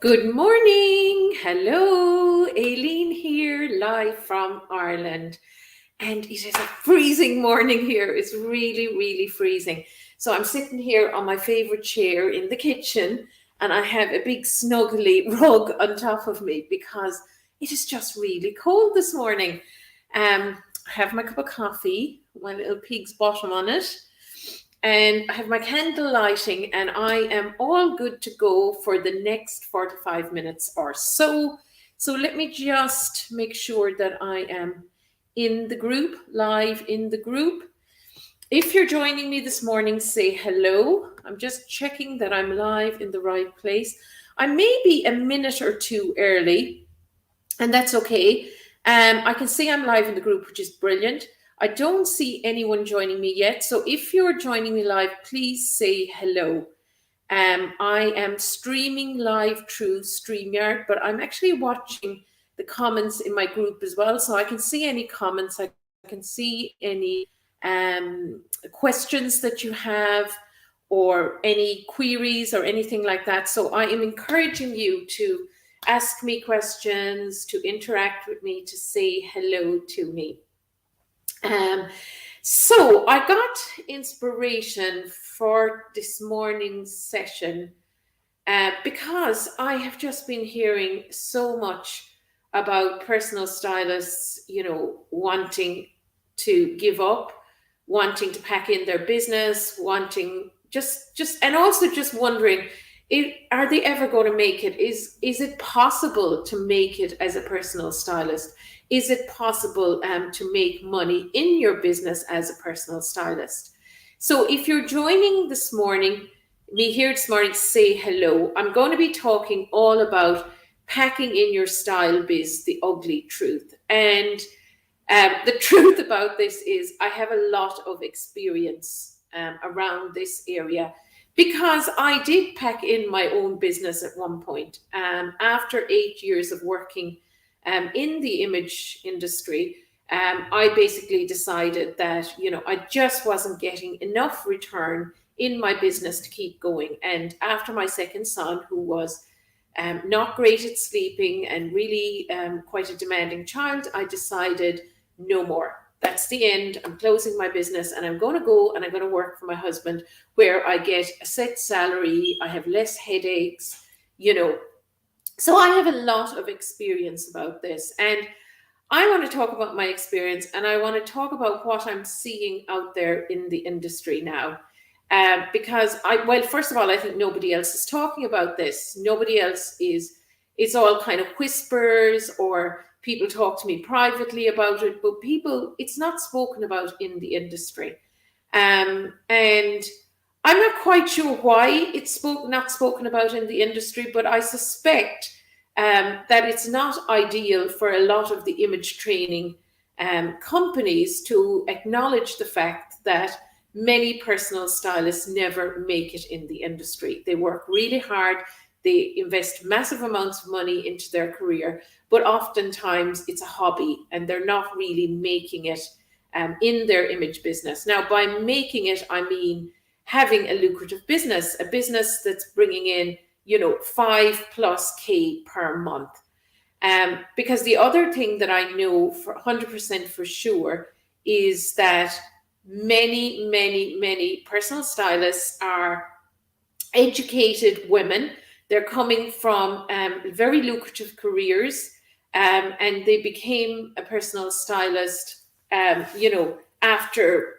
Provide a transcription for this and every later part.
Good morning. Hello. Aileen here, live from Ireland. And it is a freezing morning here. It's really, really freezing. So I'm sitting here on my favorite chair in the kitchen, and I have a big snuggly rug on top of me because it is just really cold this morning. I have my cup of coffee, my little pig's bottom on it, and I have my candle lighting, and I am all good to go for the next 45 minutes or so. So let me just make sure that I am in the group, live in the group. If you're joining me this morning, say hello. I'm just checking that I'm live in the right place. I may be a minute or two early, and that's okay. I can see I'm live in the group, which is brilliant. I don't see anyone joining me yet. So if you're joining me live, please say hello. I am streaming live through StreamYard, but I'm actually watching the comments in my group as well. So I can see any comments, I can see any questions that you have, or any queries or anything like that. So I am encouraging you to ask me questions, to interact with me, to say hello to me. So I got inspiration for this morning's session because I have just been hearing so much about personal stylists, wanting to give up, wanting to pack in their business, wanting and also just wondering, are they ever going to make it? Is it possible to make it as a personal stylist? Is it possible to make money in your business as a personal stylist? So if you're joining me here this morning, say hello. I'm going to be talking all about packing in your style biz, the ugly truth. And the truth about this is I have a lot of experience around this area, because I did pack in my own business at one point. After 8 years of working in the image industry, I basically decided that, I just wasn't getting enough return in my business to keep going. And after my second son, who was not great at sleeping and really quite a demanding child, I decided no more. That's the end. I'm closing my business, and I'm going to go and I'm going to work for my husband, where I get a set salary. I have less headaches, So I have a lot of experience about this. And I want to talk about my experience, and I want to talk about what I'm seeing out there in the industry now. Because first of all, I think nobody else is talking about this. Nobody else is, it's all kind of whispers, or people talk to me privately about it, but it's not spoken about in the industry. And I'm not quite sure why it's not spoken about in the industry, but I suspect that it's not ideal for a lot of the image training companies to acknowledge the fact that many personal stylists never make it in the industry. They work really hard, they invest massive amounts of money into their career, but oftentimes it's a hobby and they're not really making it in their image business. Now, by making it, I mean having a lucrative business, a business that's bringing in, 5+ K per month. Because the other thing that I know for 100% for sure is that many, many, many personal stylists are educated women. They're coming from very lucrative careers, and they became a personal stylist, after,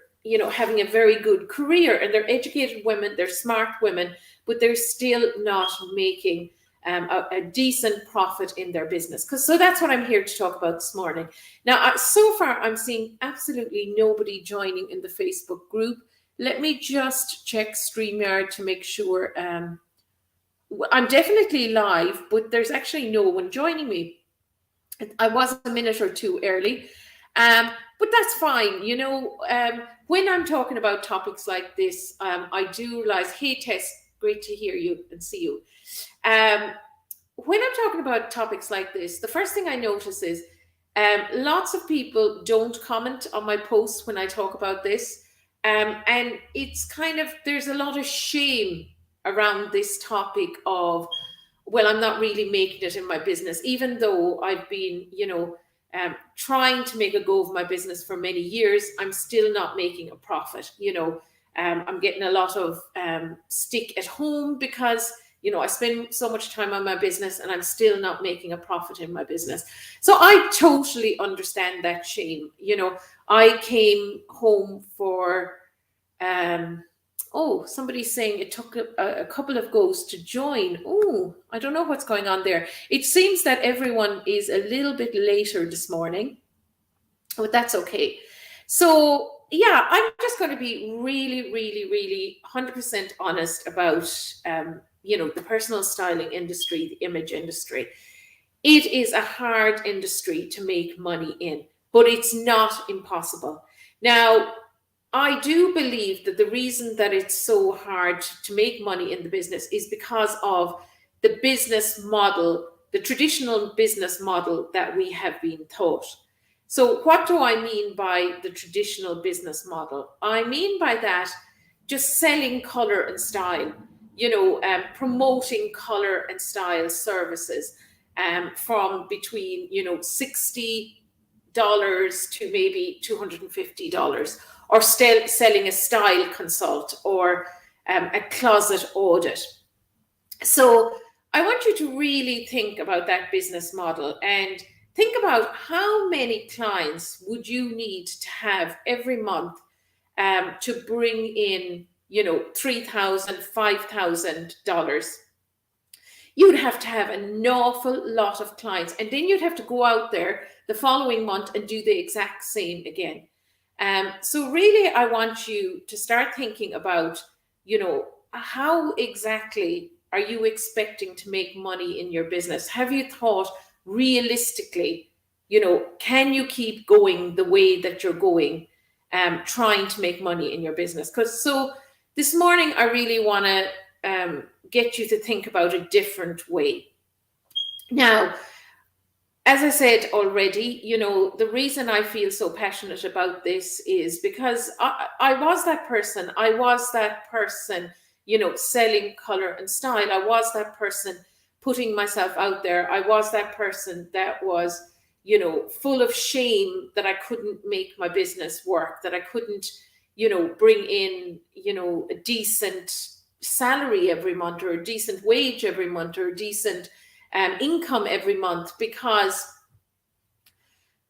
having a very good career. And they're educated women, they're smart women, but they're still not making a decent profit in their business. So that's what I'm here to talk about this morning. Now, so far, I'm seeing absolutely nobody joining in the Facebook group. Let me just check StreamYard to make sure. I'm definitely live, but there's actually no one joining me. I was a minute or two early, but that's fine. When I'm talking about topics like this, I do realize, hey, Tess, great to hear you and see you. When I'm talking about topics like this, the first thing I notice is lots of people don't comment on my posts when I talk about this. And it's kind of, there's a lot of shame around this topic of, well, I'm not really making it in my business, even though I've been, trying to make a go of my business for many years. I'm still not making a profit. I'm getting a lot of stick at home because I spend so much time on my business and I'm still not making a profit in my business. So I totally understand that shame. I came home for oh, somebody's saying it took a couple of goes to join. Oh, I don't know what's going on there. It seems that everyone is a little bit later this morning, but that's okay. So yeah, I'm just going to be really, really, really 100% honest about the personal styling industry, the image industry. It is a hard industry to make money in, but it's not impossible. Now, I do believe that the reason that it's so hard to make money in the business is because of the business model, the traditional business model that we have been taught. So, what do I mean by the traditional business model? I mean by that just selling color and style, promoting color and style services from between, $60 to maybe $250, or still selling a style consult or a closet audit. So I want you to really think about that business model and think about how many clients would you need to have every month to bring in, $3,000, $5,000. You'd have to have an awful lot of clients, and then you'd have to go out there the following month and do the exact same again. So really, I want you to start thinking about, how exactly are you expecting to make money in your business? Have you thought realistically, can you keep going the way that you're going, trying to make money in your business? So this morning, I really want to get you to think about a different way. Now, as I said already, the reason I feel so passionate about this is because I was that person. I was that person, selling color and style. I was that person putting myself out there. I was that person that was, full of shame that I couldn't make my business work, that I couldn't, bring in, a decent salary every month, or a decent wage every month, or a decent income every month, because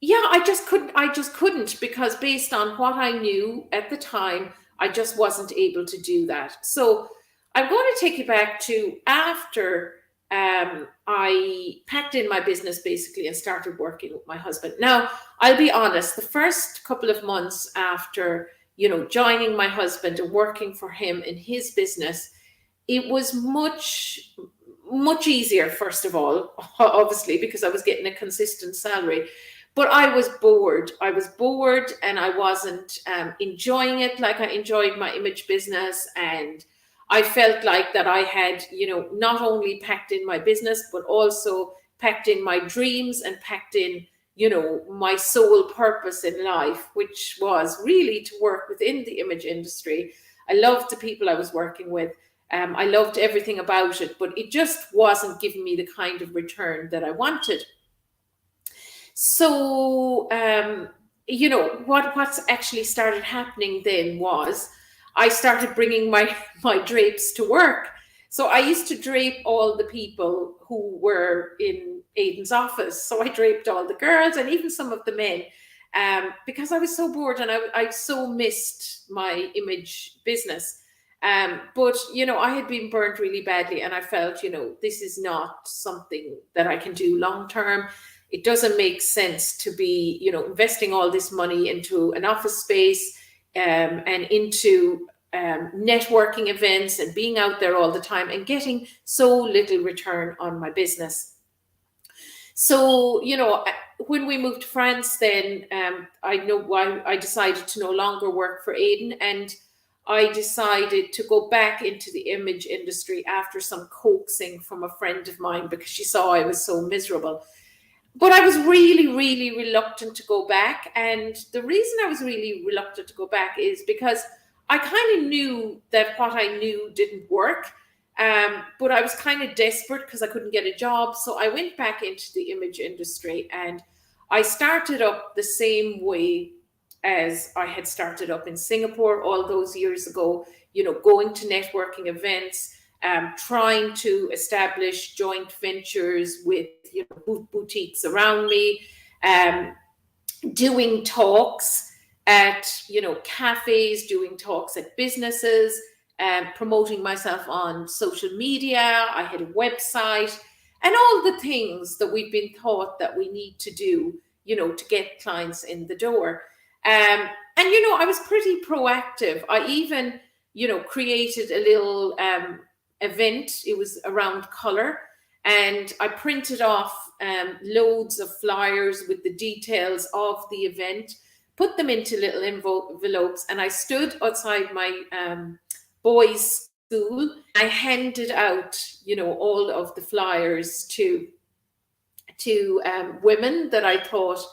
I just couldn't, because based on what I knew at the time, I just wasn't able to do that. So I'm going to take you back to after I packed in my business basically and started working with my husband. Now, I'll be honest, the first couple of months after, joining my husband and working for him in his business, it was much easier, first of all, obviously, because I was getting a consistent salary. But I was bored. I was bored and I wasn't enjoying it like I enjoyed my image business. And I felt like that I had, not only packed in my business, but also packed in my dreams and packed in, my sole purpose in life, which was really to work within the image industry. I loved the people I was working with. I loved everything about it, but it just wasn't giving me the kind of return that I wanted. So, what's actually started happening then was I started bringing my drapes to work. So I used to drape all the people who were in Aidan's office. So I draped all the girls and even some of the men, because I was so bored and I so missed my image business. But I had been burnt really badly, and I felt, this is not something that I can do long term. It doesn't make sense to be, investing all this money into an office space, and into networking events and being out there all the time and getting so little return on my business. So, when we moved to France, then I decided to no longer work for Aidan, and I decided to go back into the image industry after some coaxing from a friend of mine, because she saw I was so miserable. But I was really, really reluctant to go back. And the reason I was really reluctant to go back is because I kind of knew that what I knew didn't work. But I was kind of desperate because I couldn't get a job. So I went back into the image industry, and I started up the same way as I had started up in Singapore all those years ago, going to networking events, trying to establish joint ventures with boutiques around me, um, doing talks at cafes, doing talks at businesses, promoting myself on social media. I had a website, and all the things that we've been taught that we need to do, to get clients in the door. And I was pretty proactive. I even created a little event. It was around color, and I printed off loads of flyers with the details of the event, put them into little envelopes, and I stood outside my boys' school. I handed out, all of the flyers to women that I thought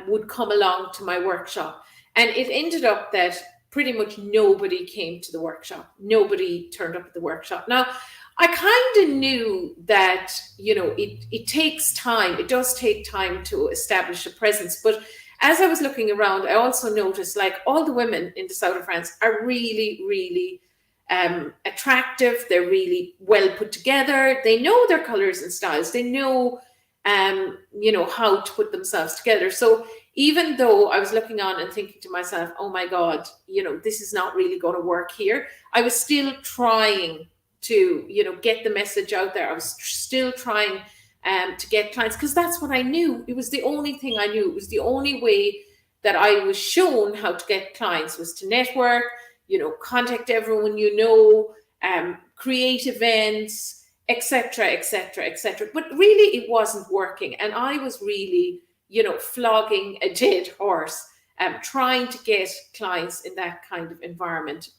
would come along to my workshop. And it ended up that pretty much nobody came to the workshop. Nobody turned up at the workshop. Now, I kind of knew that, it takes time. It does take time to establish a presence. But as I was looking around, I also noticed like all the women in the south of France are really, really attractive. They're really well put together. They know their colors and styles. They know, how to put themselves together. So even though I was looking on and thinking to myself, oh my God, this is not really going to work here, I was still trying to, get the message out there. I was still trying to get clients, because that's what I knew. It was the only thing I knew. It was the only way that I was shown how to get clients, was to network, contact everyone, create events, etc., etc., etc. But really, it wasn't working, and I was really, flogging a dead horse, trying to get clients in that kind of environment.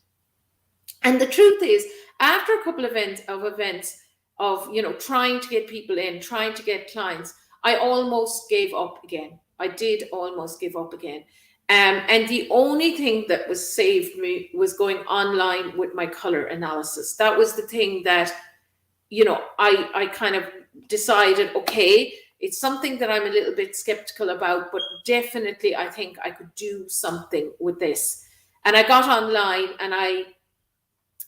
And the truth is, after a couple of events of trying to get people in, trying to get clients, I almost gave up again. I did almost give up again. And the only thing that was saved me was going online with my color analysis. That was the thing that I kind of decided, okay, it's something that I'm a little bit skeptical about, but definitely I think I could do something with this. And I got online and I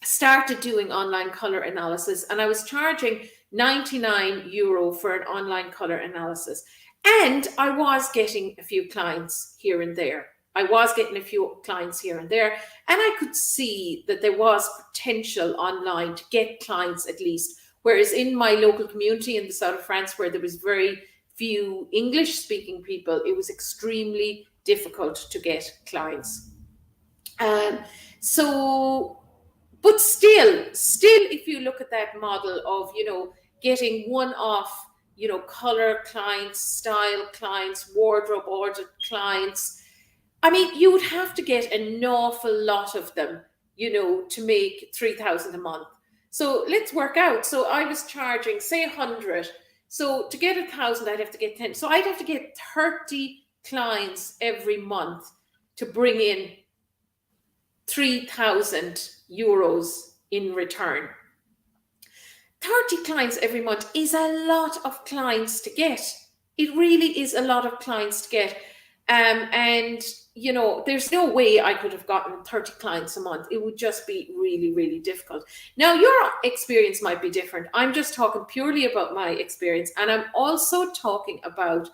started doing online color analysis, and I was charging €99 for an online color analysis. And I was getting a few clients here and there. And I could see that there was potential online to get clients at least. Whereas in my local community in the south of France, where there was very few English-speaking people, it was extremely difficult to get clients. But still, if you look at that model of, getting one-off, color clients, style clients, wardrobe order clients, I mean, you would have to get an awful lot of them, to make 3,000 a month. So let's work out. So I was charging, say, 100. So to get 1,000, I'd have to get 10. So I'd have to get 30 clients every month to bring in €3,000 in return. 30 clients every month is a lot of clients to get. It really is a lot of clients to get. And, there's no way I could have gotten 30 clients a month. It would just be really, really difficult. Now, your experience might be different. I'm just talking purely about my experience. And I'm also talking about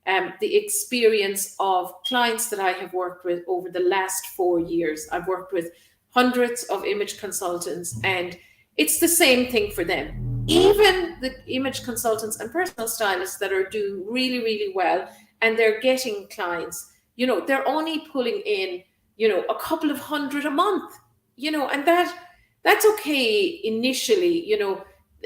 the experience of clients that I have worked with over the last 4 years. I've worked with hundreds of image consultants, and it's the same thing for them. Even the image consultants and personal stylists that are doing really, really well and they're getting clients, they're only pulling in, a couple of hundred a month, and that's okay initially.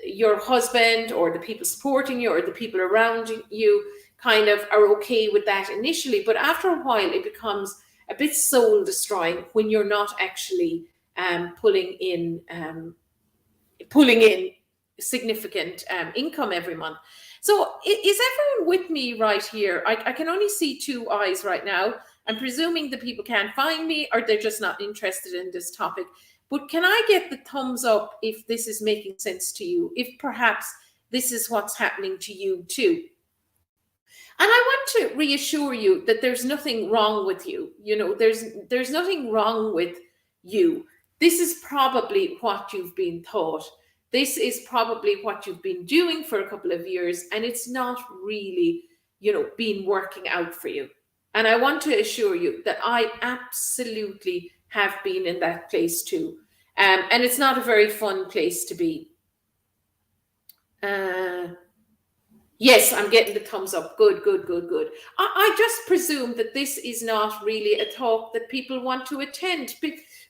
Your husband or the people supporting you or the people around you kind of are okay with that initially, but after a while it becomes a bit soul destroying when you're not actually pulling in significant income every month. So is everyone with me right here? I can only see two eyes right now. I'm presuming the people can't find me or they're just not interested in this topic. but can I get the thumbs up if this is making sense to you, if perhaps this is what's happening to you too? And I want to reassure you that there's nothing wrong with you. There's nothing wrong with you. This is probably what you've been taught. This is probably what you've been doing for a couple of years, and it's not really, been working out for you. And I want to assure you that I absolutely have been in that place too. And it's not a very fun place to be. Yes, I'm getting the thumbs up. Good, good, good, good. I just presume that this is not really a talk that people want to attend.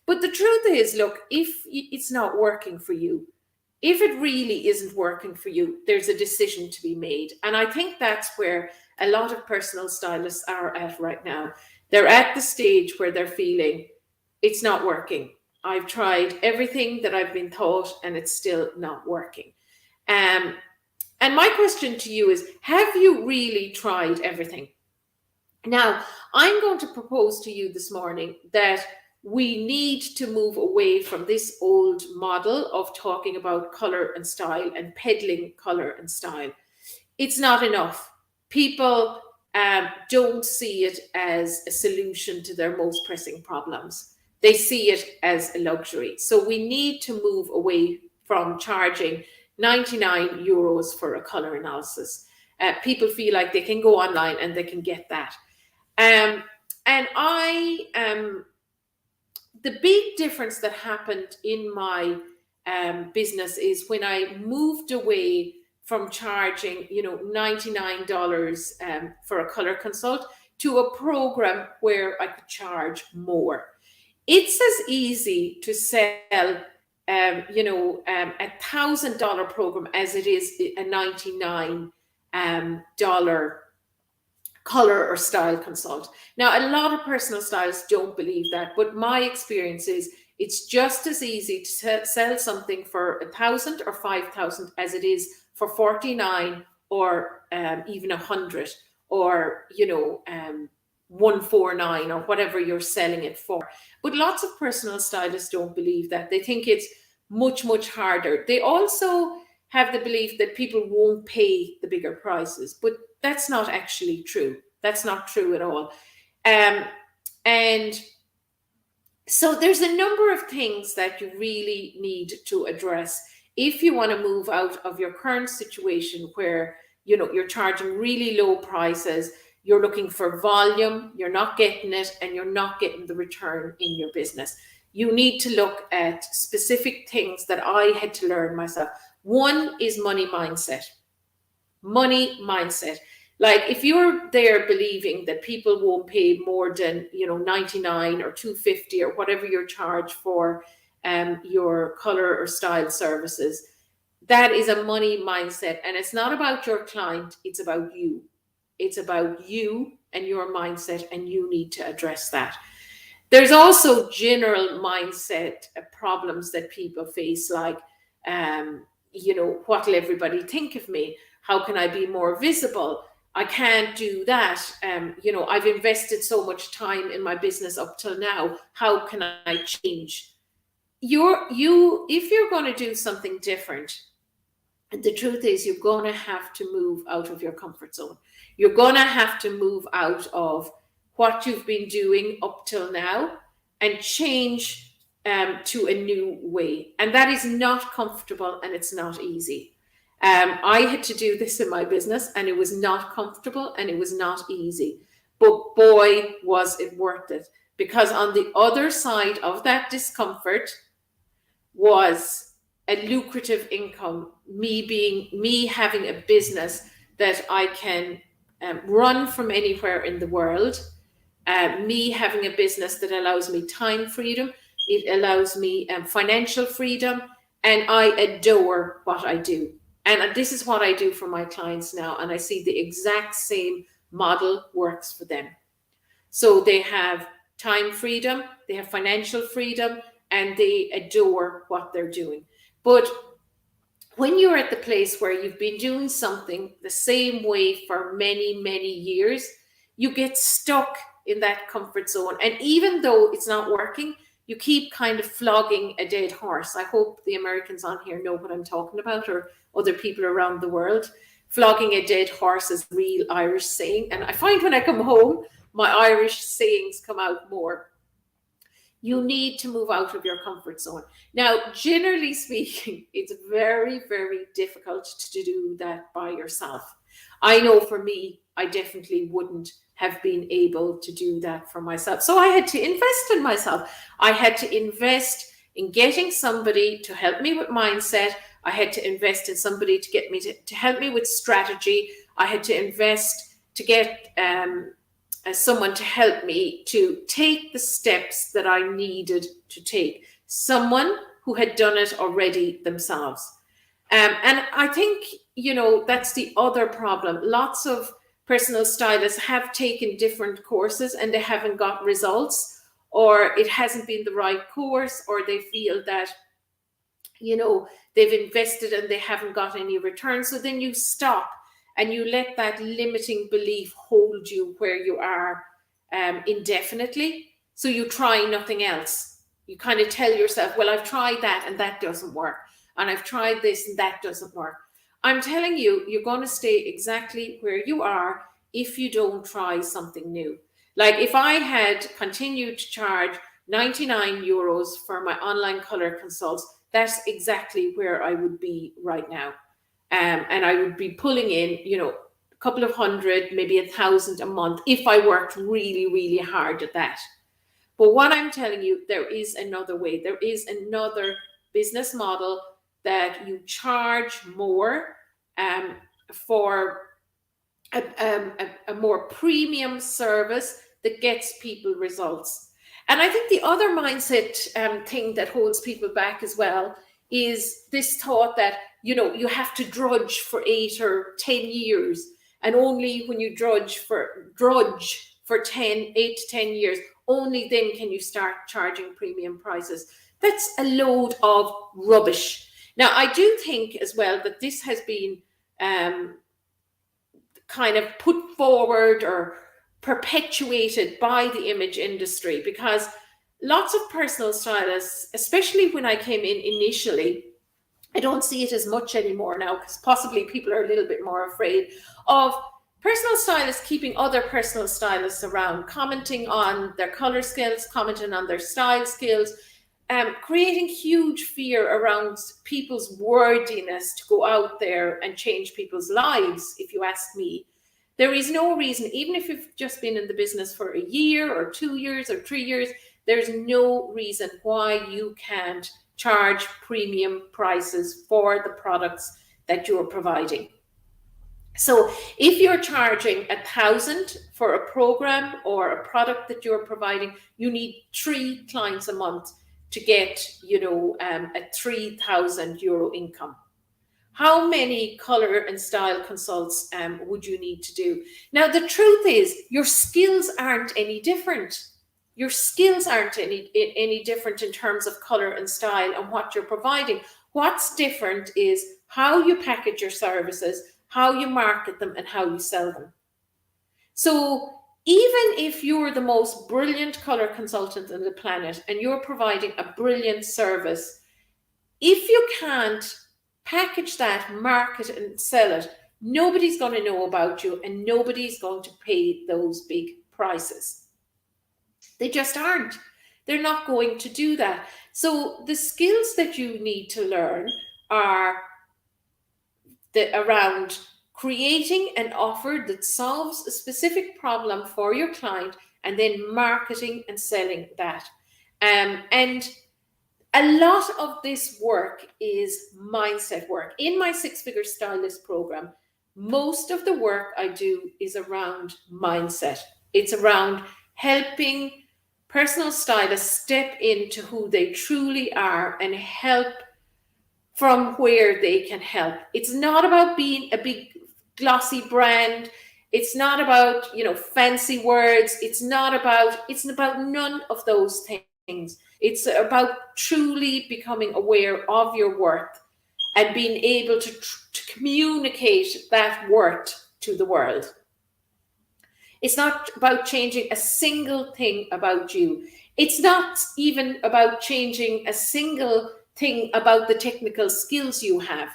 But the truth is, look, if it's not working for you, if it really isn't working for you, there's a decision to be made. And I think that's where a lot of personal stylists are at right now. They're at the stage where they're feeling it's not working. I've tried everything that I've been taught and it's still not working. And my question to you is, have you really tried everything? Now, I'm going to propose to you this morning that we need to move away from this old model of talking about color and style and peddling color and style. It's not enough. People don't see it as a solution to their most pressing problems. They see it as a luxury. So we need to move away from charging 99 euros for a color analysis. People feel like they can go online and they can get that. And the big difference that happened in my business is when I moved away from charging, $99 for a color consult to a program where I could charge more. It's as easy to sell $1,000 program as it is a $99 color or style consult. Now, a lot of personal stylists don't believe that, but my experience is it's just as easy to sell something for 1,000 or 5,000 as it is for 49 or even 100 or 149 or whatever you're selling it for. But lots of personal stylists don't believe that. They think it's much, much harder. They also have the belief that people won't pay the bigger prices, but that's not actually true. That's not true at all. And so there's a number of things that you really need to address if you want to move out of your current situation where you're charging really low prices, you're looking for volume, you're not getting it, and you're not getting the return in your business. You need to look at specific things that I had to learn myself. One is money mindset. Money mindset. Like if you're there believing that people won't pay more than 99 or 250 or whatever your charge for your color or style services, that is a money mindset. And it's not about your client, it's about you. It's about you and your mindset, and you need to address that. There's also general mindset problems that people face, like, what will everybody think of me? How can I be more visible? I can't do that. I've invested so much time in my business up till now. How can I change? If you're going to do something different, the truth is you're going to have to move out of your comfort zone. You're going to have to move out of what you've been doing up till now and change to a new way. And that is not comfortable and it's not easy. I had to do this in my business and it was not comfortable and it was not easy. But boy, was it worth it. Because on the other side of that discomfort was a lucrative income, me having a business that I can run from anywhere in the world, me having a business that allows me time freedom, it allows me financial freedom, and I adore what I do. And this is what I do for my clients now, and I see the exact same model works for them. So they have time freedom, they have financial freedom, and they adore what they're doing. But when you're at the place where you've been doing something the same way for many, many years, you get stuck in that comfort zone. And even though it's not working, you keep kind of flogging a dead horse. I hope the Americans on here know what I'm talking about, or other people around the world. Flogging a dead horse is a real Irish saying. And I find when I come home, my Irish sayings come out more. You need to move out of your comfort zone. Now, generally speaking, it's very, very difficult to do that by yourself. I know for me, I definitely wouldn't have been able to do that for myself. So I had to invest in myself. I had to invest in getting somebody to help me with mindset. I had to invest in somebody to get me to help me with strategy. I had to invest to get as someone to help me to take the steps that I needed to take. Someone who had done it already themselves. And I think, that's the other problem. Lots of personal stylists have taken different courses and they haven't got results, or it hasn't been the right course, or they feel that, they've invested and they haven't got any return. So then you stop and you let that limiting belief hold you where you are indefinitely. So you try nothing else. You kind of tell yourself, well, I've tried that and that doesn't work. And I've tried this and that doesn't work. I'm telling you, you're going to stay exactly where you are if you don't try something new. Like if I had continued to charge 99 euros for my online color consults, that's exactly where I would be right now. And I would be pulling in, a couple of hundred, maybe 1,000 a month if I worked really, really hard at that. But what I'm telling you, there is another way. There is another business model that you charge more for a more premium service that gets people results. And I think the other mindset thing that holds people back as well is this thought that, you have to drudge for 8 or 10 years. And only when you drudge for 8 to 10 years, only then can you start charging premium prices. That's a load of rubbish. Now, I do think as well that this has been kind of put forward or perpetuated by the image industry, because lots of personal stylists, especially when I came in initially, I don't see it as much anymore now, because possibly people are a little bit more afraid of personal stylists keeping other personal stylists around, commenting on their color skills, commenting on their style skills, creating huge fear around people's worthiness to go out there and change people's lives, if you ask me. There is no reason, even if you've just been in the business for a year or 2 years or 3 years, there's no reason why you can't charge premium prices for the products that you're providing. So if you're charging 1,000 for a program or a product that you're providing, you need 3 clients a month to get, a 3,000 euro income. How many color and style consults would you need to do? Now, the truth is, your skills aren't any different. Your skills aren't any different in terms of color and style and what you're providing. What's different is how you package your services, how you market them, and how you sell them. So even if you're the most brilliant color consultant on the planet and you're providing a brilliant service, if you can't package that, market it, and sell it, nobody's going to know about you and nobody's going to pay those big prices. They just aren't. They're not going to do that. So the skills that you need to learn are around creating an offer that solves a specific problem for your client and then marketing and selling that. And a lot of this work is mindset work. In my 6-figure stylist program, most of the work I do is around mindset. It's around helping personal stylists step into who they truly are and help from where they can help. It's not about being a big glossy brand. It's not about, fancy words. It's about none of those things. It's about truly becoming aware of your worth and being able to communicate that worth to the world. It's not about changing a single thing about you. It's not even about changing a single thing about the technical skills you have,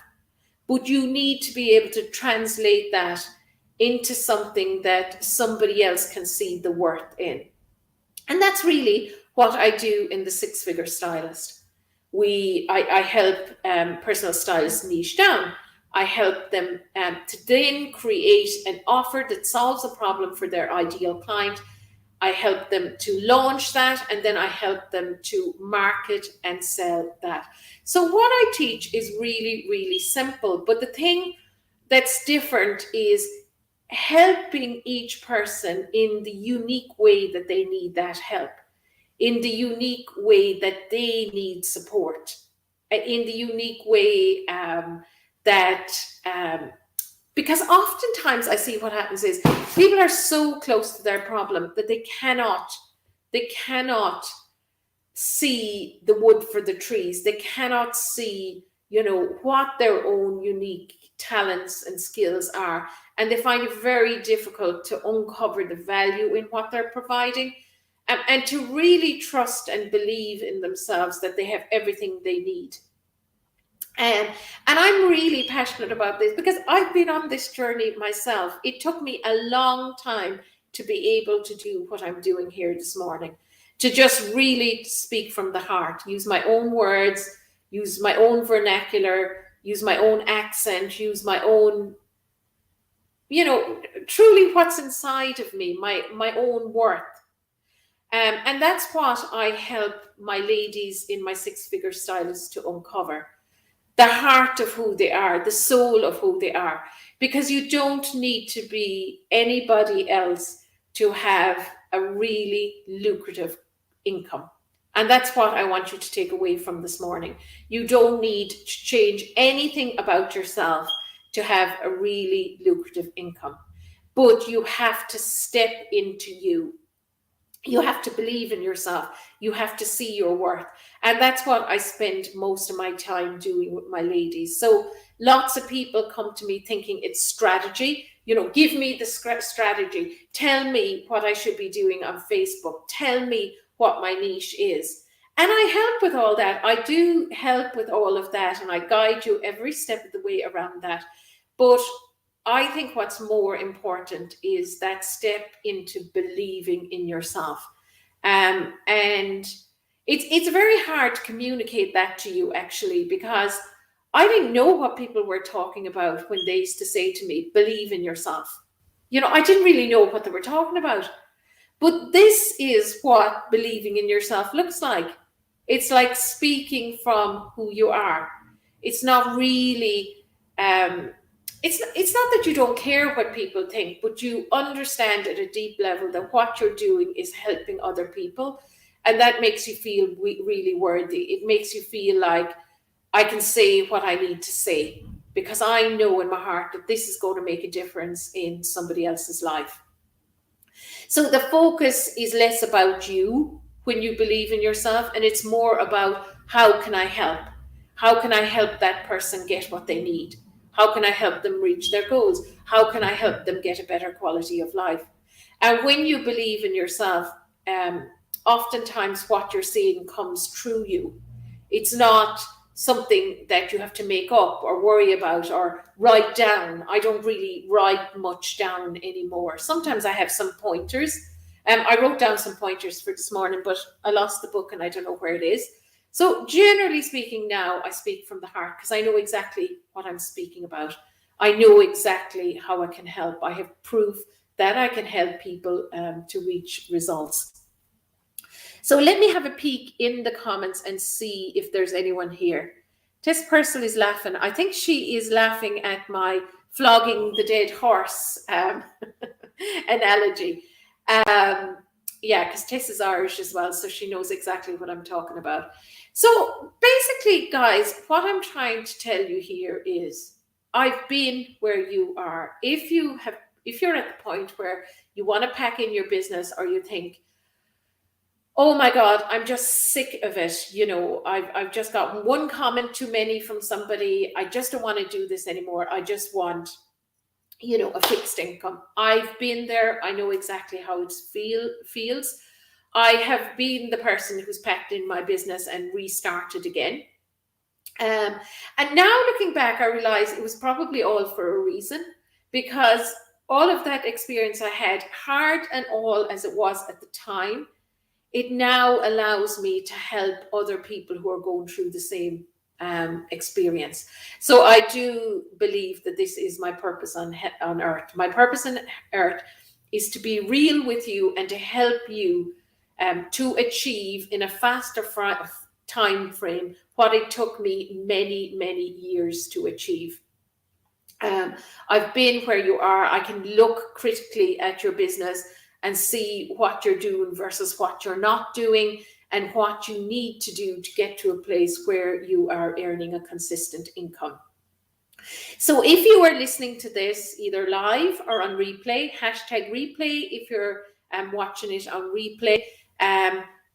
but you need to be able to translate that into something that somebody else can see the worth in. And that's really what I do in the Six Figure Stylist. I help personal stylists niche down. I help them to then create an offer that solves a problem for their ideal client. I help them to launch that, and then I help them to market and sell that. So what I teach is really, really simple. But the thing that's different is helping each person in the unique way that they need that help, in the unique way that they need support, in the unique way that because oftentimes I see what happens is people are so close to their problem that they cannot see the wood for the trees. They cannot see, what their own unique talents and skills are. And they find it very difficult to uncover the value in what they're providing, and to really trust and believe in themselves that they have everything they need. And I'm really passionate about this because I've been on this journey myself. It took me a long time to be able to do what I'm doing here this morning, to just really speak from the heart, use my own words, use my own vernacular, use my own accent, use my own, truly what's inside of me, my own worth. And that's what I help my ladies in my Six Figure Stylist to uncover: the heart of who they are, the soul of who they are. Because you don't need to be anybody else to have a really lucrative income. And that's what I want you to take away from this morning. You don't need to change anything about yourself to have a really lucrative income, but you have to step into you. You have to believe in yourself. You have to see your worth. And that's what I spend most of my time doing with my ladies. So lots of people come to me thinking it's strategy. Give me the strategy. Tell me what I should be doing on Facebook. Tell me what my niche is. And I help with all that. I do help with all of that. And I guide you every step of the way around that. But I think what's more important is that step into believing in yourself. And it's very hard to communicate that to you, actually, because I didn't know what people were talking about when they used to say to me, believe in yourself. I didn't really know what they were talking about. But this is what believing in yourself looks like. It's like speaking from who you are. It's not really it's not that you don't care what people think, but you understand at a deep level that what you're doing is helping other people. And that makes you feel really worthy. It makes you feel like I can say what I need to say because I know in my heart that this is going to make a difference in somebody else's life. So the focus is less about you when you believe in yourself, and it's more about how can I help? How can I help that person get what they need? How can I help them reach their goals? How can I help them get a better quality of life? And when you believe in yourself, oftentimes what you're seeing comes through you. It's not something that you have to make up or worry about or write down. I don't really write much down anymore. Sometimes I have some pointers. I wrote down some pointers for this morning, but I lost the book and I don't know where it is. So generally speaking now, I speak from the heart because I know exactly what I'm speaking about. I know exactly how I can help. I have proof that I can help people to reach results. So let me have a peek in the comments and see if there's anyone here. This person is laughing. I think she is laughing at my flogging the dead horse analogy. Yeah, because Tess is Irish as well, so she knows exactly what I'm talking about. So basically, guys, what I'm trying to tell you here is I've been where you are. If you're at the point where you want to pack in your business, or you think, oh my God, I'm just sick of it. I've just gotten one comment too many from somebody. I just don't want to do this anymore. I just want, a fixed income. I've been there. I know exactly how it feels. I have been the person who's packed in my business and restarted again. And now looking back, I realize it was probably all for a reason, because all of that experience I had, hard and all as it was at the time, it now allows me to help other people who are going through the same experience. So I do believe that this is my purpose on earth. My purpose on earth is to be real with you and to help you to achieve in a faster time frame what it took me many years to achieve. I've been where you are. I can look critically at your business and see what you're doing versus what you're not doing, and what you need to do to get to a place where you are earning a consistent income. So if you are listening to this either live or on replay, hashtag replay if you're watching it on replay,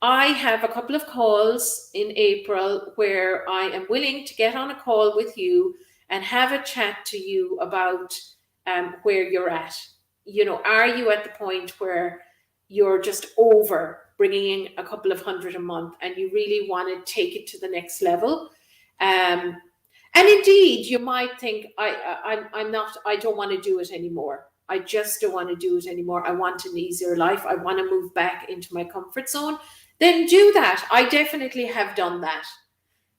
I have a couple of calls in April where I am willing to get on a call with you and have a chat to you about where you're at. You know, are you at the point where you're just over bringing in a couple of hundred a month and you really want to take it to the next level? And indeed, you might think, I don't want to do it anymore. I just don't want to do it anymore. I want an easier life. I want to move back into my comfort zone. Then do that. I definitely have done that.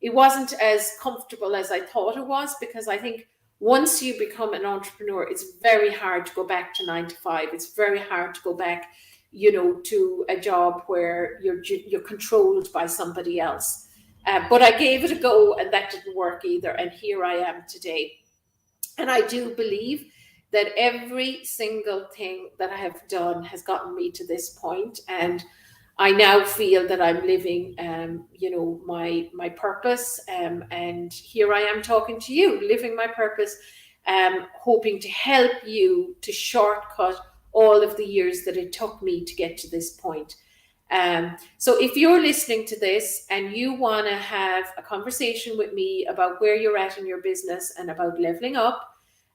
It wasn't as comfortable as I thought it was, because I think once you become an entrepreneur, it's very hard to go back to 9 to 5. It's very hard to go back, you know, to a job where you're controlled by somebody else. But I gave it a go and that didn't work either. And here I am today. And I do believe that every single thing that I have done has gotten me to this point. And I now feel that I'm living, you know, my purpose. And here I am talking to you, living my purpose, hoping to help you to shortcut all of the years that it took me to get to this point. So if you're listening to this and you want to have a conversation with me about where you're at in your business and about leveling up,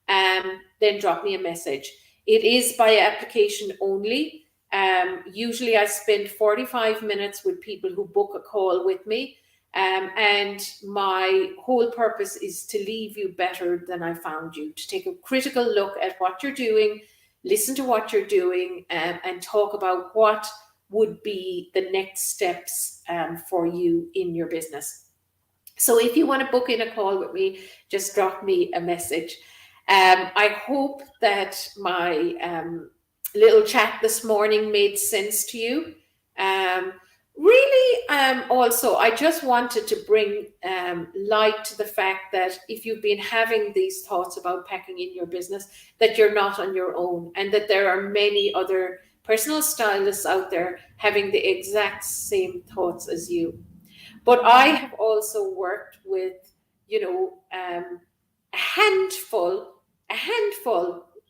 then drop me a message. It is by application only. Usually I spend 45 minutes with people who book a call with me. And my whole purpose is to leave you better than I found you, to take a critical look at what you're doing, listen to what you're doing, and talk about what would be the next steps for you in your business. So if you want to book in a call with me, just drop me a message. I hope that my little chat this morning made sense to you. Also, I just wanted to bring light to the fact that if you've been having these thoughts about packing in your business, that you're not on your own, and that there are many other personal stylists out there having the exact same thoughts as you. But I have also worked with, you know, a handful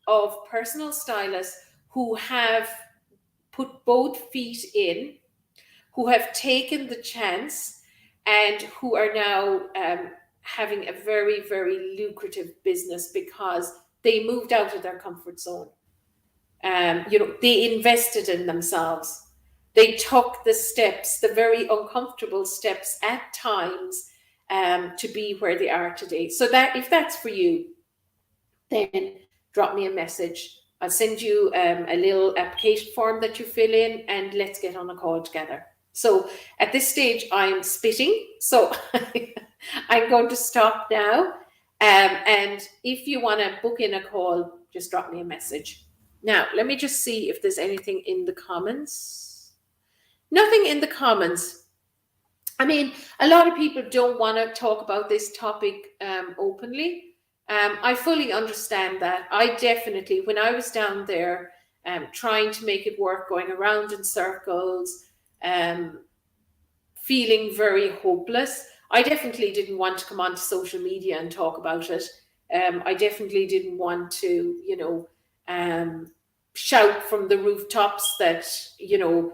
of personal stylists who have put both feet in, who have taken the chance, and who are now having a very lucrative business because they moved out of their comfort zone. You know, they invested in themselves. They took the steps, the very uncomfortable steps at times, to be where they are today. So that if that's for you, then drop me a message. I'll send you a little application form that you fill in, and let's get on a call together. So at this stage, I'm spitting, so I'm going to stop now. And if you want to book in a call, just drop me a message. Now, let me just see if there's anything in the comments. Nothing in the comments. I mean, a lot of people don't want to talk about this topic openly. I fully understand that. I definitely, when I was down there trying to make it work, going around in circles, feeling very hopeless, I definitely didn't want to come onto social media and talk about it. I definitely didn't want to, you know, shout from the rooftops that, you know,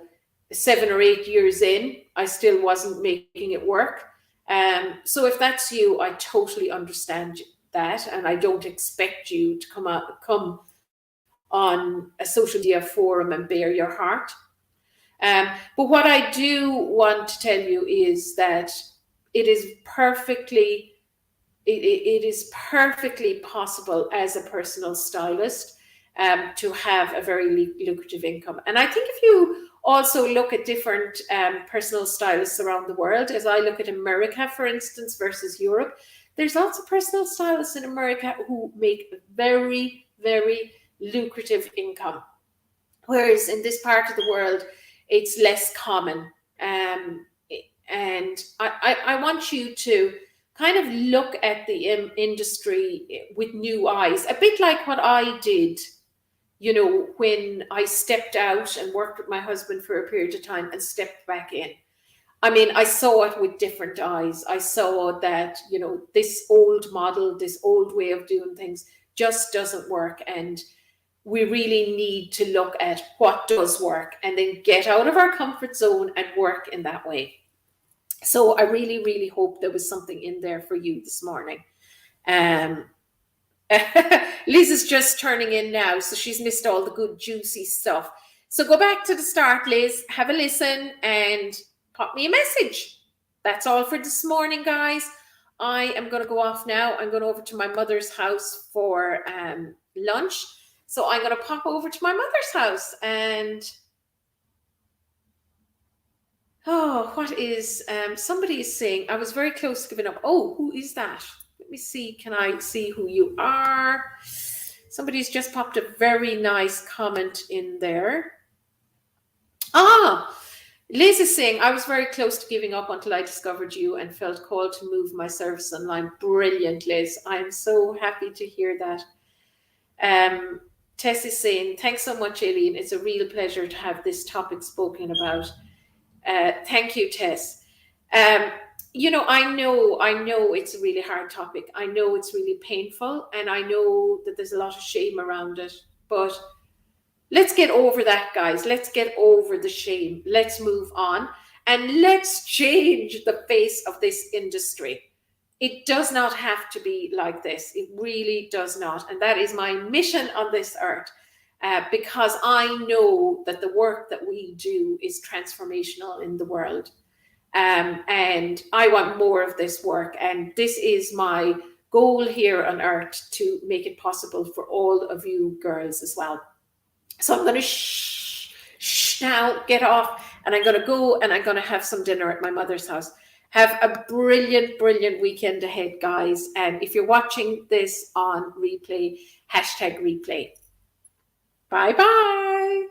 7 or 8 years in, I still wasn't making it work. So if that's you, I totally understand that, and I don't expect you to come on a social media forum and bare your heart. But what I do want to tell you is that it is perfectly it is perfectly possible as a personal stylist to have a very lucrative income. And I think if you also look at different personal stylists around the world, as I look at America, for instance, versus Europe, there's lots of personal stylists in America who make very, very lucrative income. Whereas in this part of the world, it's less common. And I want you to kind of look at the industry with new eyes, a bit like what I did, you know, when I stepped out and worked with my husband for a period of time and stepped back in. I mean, I saw it with different eyes. I saw that, you know, this old model, this old way of doing things just doesn't work. And we really need to look at what does work and then get out of our comfort zone and work in that way. So I really, really hope there was something in there for you this morning. Um, Liz is just turning in now, so she's missed all the good, juicy stuff. So go back to the start, Liz, have a listen and pop me a message. That's all for this morning, guys. I am going to go off now. I'm going over to my mother's house for lunch. So I'm going to pop over to my mother's house and... Oh, what is... somebody is saying, I was very close to giving up. Oh, who is that? Let me see. Can I see who you are? Somebody's just popped a very nice comment in there. Ah, Liz is saying, I was very close to giving up until I discovered you and felt called to move my service online. Brilliant, Liz. I'm so happy to hear that. Tess is saying, thanks so much, Aileen. It's a real pleasure to have this topic spoken about. Thank you, Tess. You know, I know it's a really hard topic. I know it's really painful, and I know that there's a lot of shame around it. But let's get over that, guys. Let's get over the shame. Let's move on, and let's change the face of this industry. It does not have to be like this. It really does not. And that is my mission on this earth. Because I know that the work that we do is transformational in the world. And I want more of this work. And this is my goal here on earth, to make it possible for all of you girls as well. So I'm going to now get off, and I'm going to go and I'm going to have some dinner at my mother's house. Have a brilliant, brilliant weekend ahead, guys. And if you're watching this on replay, #replay. Bye-bye.